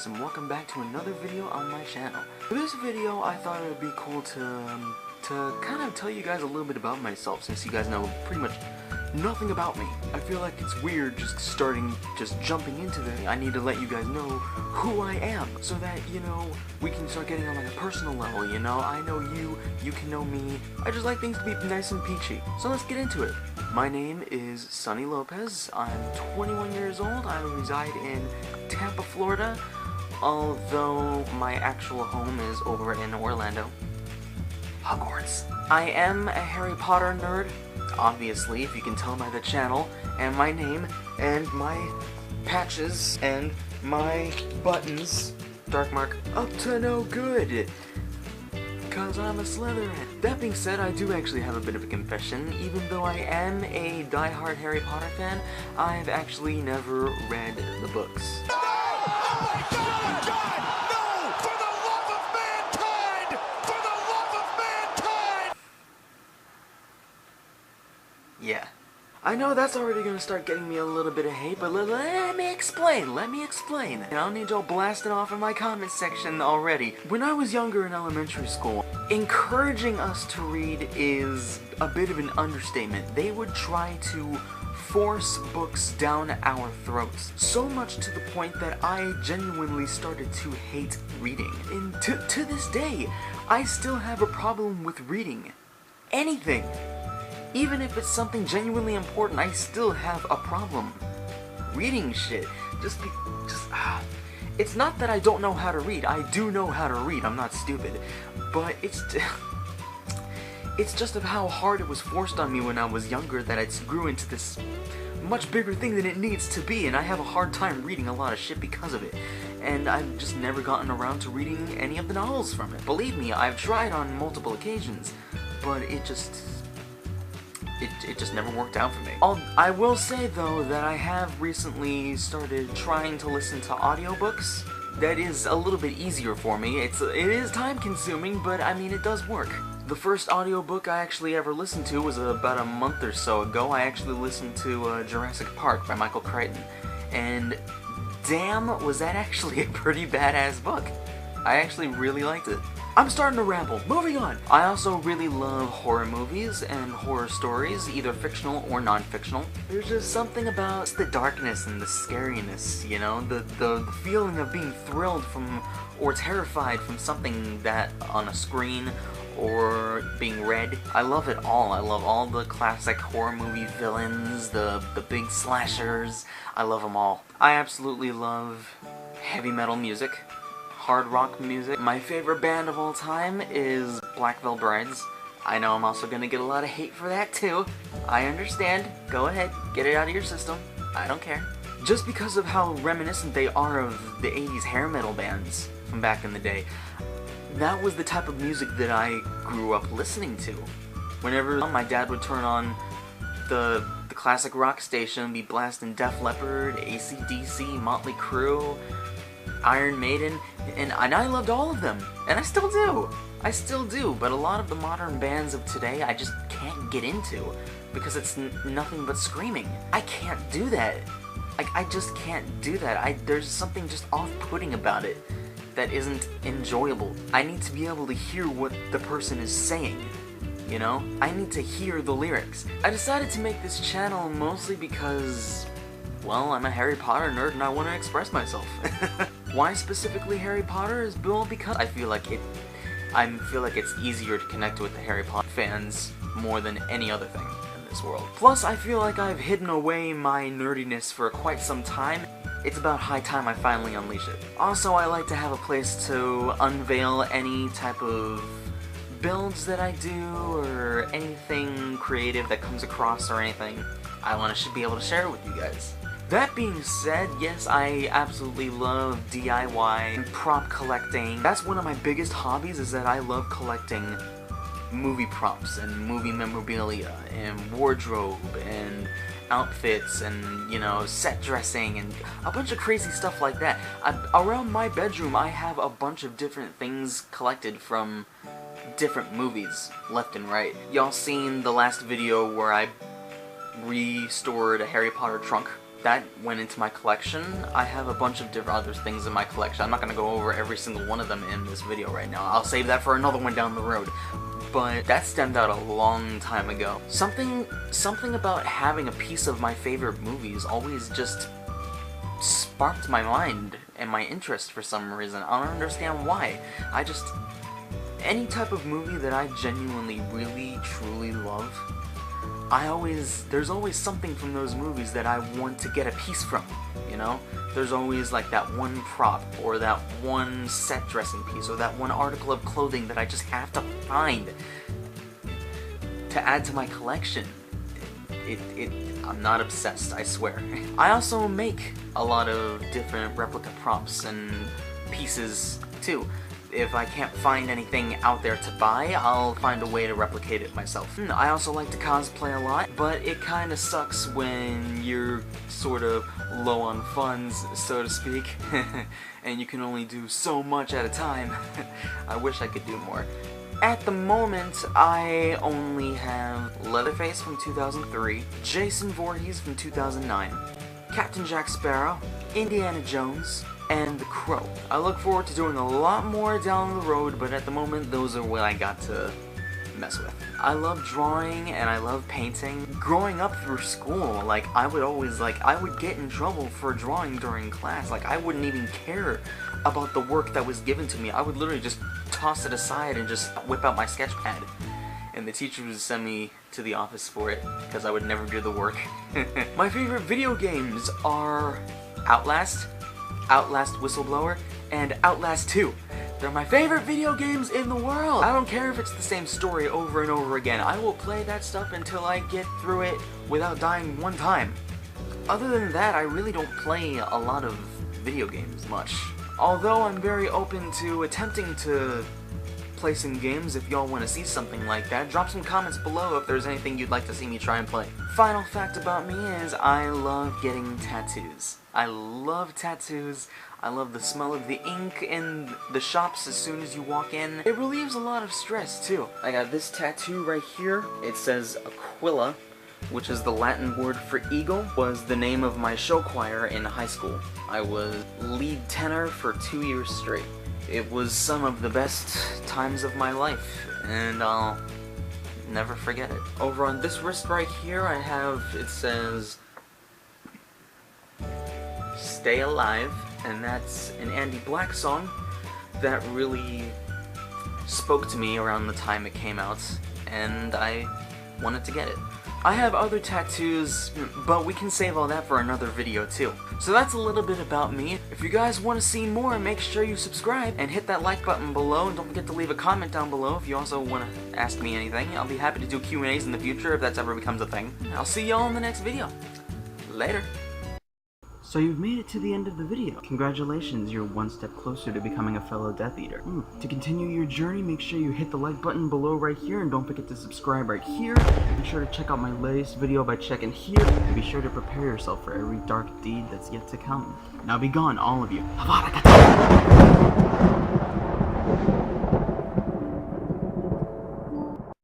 guys, and welcome back to another video on my channel. For this video, I thought it would be cool to kind of tell you guys a little bit about myself, since you guys know pretty much nothing about me. I feel like it's weird just jumping into this. I need to let you guys know who I am, so that, you know, we can start getting on like a personal level, you know? I know you, you can know me. I just like things to be nice and peachy. So let's get into it. My name is Sonny Lopez. I'm 21 years old. I reside in Tampa, Florida, although my actual home is over in Orlando, Hogwarts. I am a Harry Potter nerd, obviously, if you can tell by the channel, and my name, and my patches, and my buttons. Dark mark, up to no good, cause I'm a Slytherin. That being said, I do actually have a bit of a confession. Even though I am a die-hard Harry Potter fan, I've actually never read the books. No! Oh my God! No! For the love of mankind! For the love of mankind! Yeah. I know that's already gonna start getting me a little bit of hate, but let me explain, I don't need y'all blasting off in my comment section already. When I was younger in elementary school, encouraging us to read is a bit of an understatement. They would try to force books down our throats, so much to the point that I genuinely started to hate reading. And to this day, I still have a problem with reading anything. Even if it's something genuinely important, I still have a problem reading shit. It's not that I don't know how to read. I do know how to read. I'm not stupid. But it's just of how hard it was forced on me when I was younger that it grew into this much bigger thing than it needs to be, and I have a hard time reading a lot of shit because of it. And I've just never gotten around to reading any of the novels from it. Believe me, I've tried on multiple occasions, but it just never worked out for me. I will say though that I have recently started trying to listen to audiobooks. That is a little bit easier for me. It is time consuming, but I mean, it does work. The first audiobook I actually ever listened to was about a month or so ago. I actually listened to Jurassic Park by Michael Crichton, and damn, was that actually a pretty badass book. I actually really liked it. I'm starting to ramble. Moving on. I also really love horror movies and horror stories, either fictional or non-fictional. There's just something about the darkness and the scariness, you know, the feeling of being thrilled from or terrified from something that on a screen or being read. I love it all. I love all the classic horror movie villains, the big slashers. I love them all. I absolutely love heavy metal music. Hard rock music. My favorite band of all time is Black Veil Brides. I know I'm also gonna get a lot of hate for that too. I understand. Go ahead, get it out of your system. I don't care. Just because of how reminiscent they are of the 80s hair metal bands from back in the day. That was the type of music that I grew up listening to. Whenever my dad would turn on the classic rock station, be blasting Def Leppard, AC/DC, Motley Crue, Iron Maiden, and I loved all of them, and I still do, but a lot of the modern bands of today I just can't get into, because it's nothing but screaming. I can't do that. I just can't do that. There's something just off-putting about it that isn't enjoyable. I need to be able to hear what the person is saying, you know? I need to hear the lyrics. I decided to make this channel mostly because, well, I'm a Harry Potter nerd and I want to express myself. Why specifically Harry Potter? Well, because I feel like it's easier to connect with the Harry Potter fans more than any other thing in this world. Plus, I feel like I've hidden away my nerdiness for quite some time. It's about high time I finally unleash it. Also, I like to have a place to unveil any type of builds that I do, or anything creative that comes across or anything. I should be able to share it with you guys. That being said, yes, I absolutely love DIY and prop collecting. That's one of my biggest hobbies, is that I love collecting movie props and movie memorabilia and wardrobe and outfits and, you know, set dressing and a bunch of crazy stuff like that. Around my bedroom, I have a bunch of different things collected from different movies, left and right. Y'all seen the last video where I restored a Harry Potter trunk that went into my collection. I have a bunch of different other things in my collection. I'm not gonna go over every single one of them in this video right now. I'll save that for another one down the road. But that stemmed out a long time ago. Something about having a piece of my favorite movies always just sparked my mind and my interest for some reason. I don't understand why. Any type of movie that I genuinely, really, truly love, there's always something from those movies that I want to get a piece from, you know? There's always like that one prop, or that one set dressing piece, or that one article of clothing that I just have to find to add to my collection. I'm not obsessed, I swear. I also make a lot of different replica props and pieces too. If I can't find anything out there to buy, I'll find a way to replicate it myself. I also like to cosplay a lot, but it kinda sucks when you're sort of low on funds, so to speak, and you can only do so much at a time. I wish I could do more. At the moment, I only have Leatherface from 2003, Jason Voorhees from 2009, Captain Jack Sparrow, Indiana Jones, and The Crow. I look forward to doing a lot more down the road, but at the moment, those are what I got to mess with. I love drawing and I love painting. Growing up through school, like, I would get in trouble for drawing during class. Like, I wouldn't even care about the work that was given to me. I would literally just toss it aside and just whip out my sketch pad. And the teacher would send me to the office for it, because I would never do the work. My favorite video games are Outlast, Outlast Whistleblower, and Outlast 2. They're my favorite video games in the world! I don't care if it's the same story over and over again. I will play that stuff until I get through it without dying one time. Other than that, I really don't play a lot of video games much. Although I'm very open to attempting to play some games. If y'all want to see something like that, drop some comments below if there's anything you'd like to see me try and play. Final fact about me is I love getting tattoos. I love tattoos. I love the smell of the ink in the shops as soon as you walk in. It relieves a lot of stress too. I got this tattoo right here. It says Aquila, which is the Latin word for eagle, was the name of my show choir in high school. I was lead tenor for 2 years straight. It was some of the best times of my life, and I'll never forget it. Over on this wrist right here, it says Stay Alive, and that's an Andy Black song that really spoke to me around the time it came out, and I wanted to get it. I have other tattoos, but we can save all that for another video too. So that's a little bit about me. If you guys want to see more, make sure you subscribe and hit that like button below, and don't forget to leave a comment down below if you also want to ask me anything. I'll be happy to do Q&As in the future if that's ever becomes a thing. I'll see y'all in the next video. Later. So you've made it to the end of the video. Congratulations, you're one step closer to becoming a fellow Death Eater. To continue your journey, make sure you hit the like button below right here, and don't forget to subscribe right here. Be sure to check out my latest video by checking here, and be sure to prepare yourself for every dark deed that's yet to come. Now be gone, all of you. AVADA!